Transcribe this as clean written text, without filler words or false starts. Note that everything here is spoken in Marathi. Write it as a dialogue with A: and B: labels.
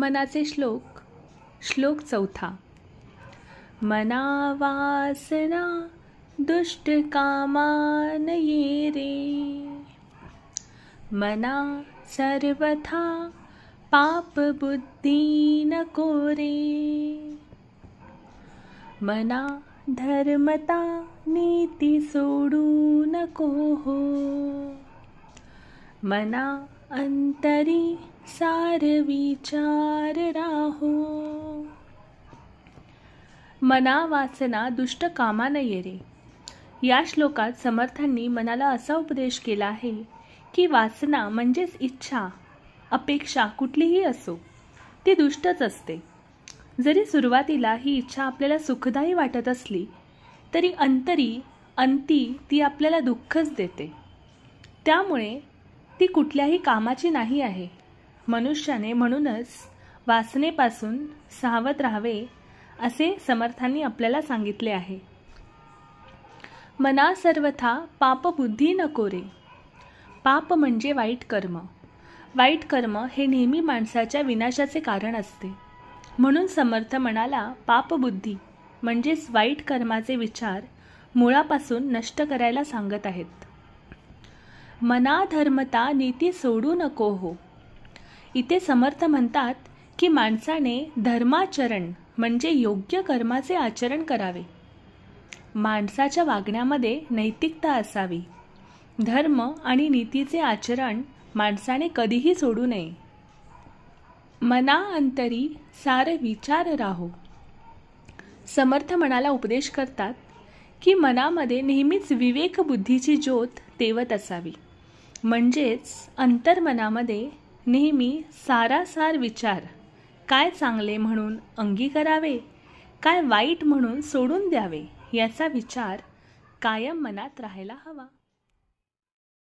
A: मनाचे श्लोक. श्लोक 4. मना वासना दुष्ट कामान ये रे, मना सर्वथा पाप बुद्धी नको रे, मना धर्मता नीती सोडू नको हो, मना अंतरी सार विचार राहो. मना वासना दुष्ट कामा न ये रे. या श्लोकात समर्थांनी मनाला असा उपदेश केला आहे की वासना म्हणजेच इच्छा, अपेक्षा कुठलीही असो ती दुष्टच असते. जरी सुरुवातीला ही इच्छा आपल्याला सुखदायी वाटत असली तरी अंती ती आपल्याला दुःखच देते. त्यामुळे ती कुठल्याही कामाची नाही आहे. मनुष्याने म्हणूनच वासनेपासून सावध राहावे असे समर्थांनी आपल्याला सांगितले आहे. मना सर्वथा पाप बुद्धी नको रे. पाप म्हणजे वाईट कर्म. वाईट कर्म हे नेहमी माणसाच्या विनाशाचे कारण असते. म्हणून समर्थ मनाला पापबुद्धी म्हणजेच वाईट कर्माचे विचार मुळापासून नष्ट करायला सांगत आहेत. मना धर्मता नीती सोडू नको हो. इथे समर्थ म्हणतात की माणसाने धर्माचरण म्हणजे योग्य कर्माचे आचरण करावे. माणसाच्या वागण्यामध्ये नैतिकता असावी. धर्म आणि नीतीचे आचरण माणसाने कधीही सोडू नये. मना अंतरी सार विचार राहो. समर्थ मनाला उपदेश करतात की मनामध्ये नेहमीच विवेक बुद्धीची ज्योत तेवत असावी. म्हणजेच अंतर्मनामध्ये नेहमी सारासार विचार, काय चांगले म्हणून अंगीकारावे, काय वाईट म्हणून सोडून द्यावे याचा विचार कायम मनात राहायला हवा.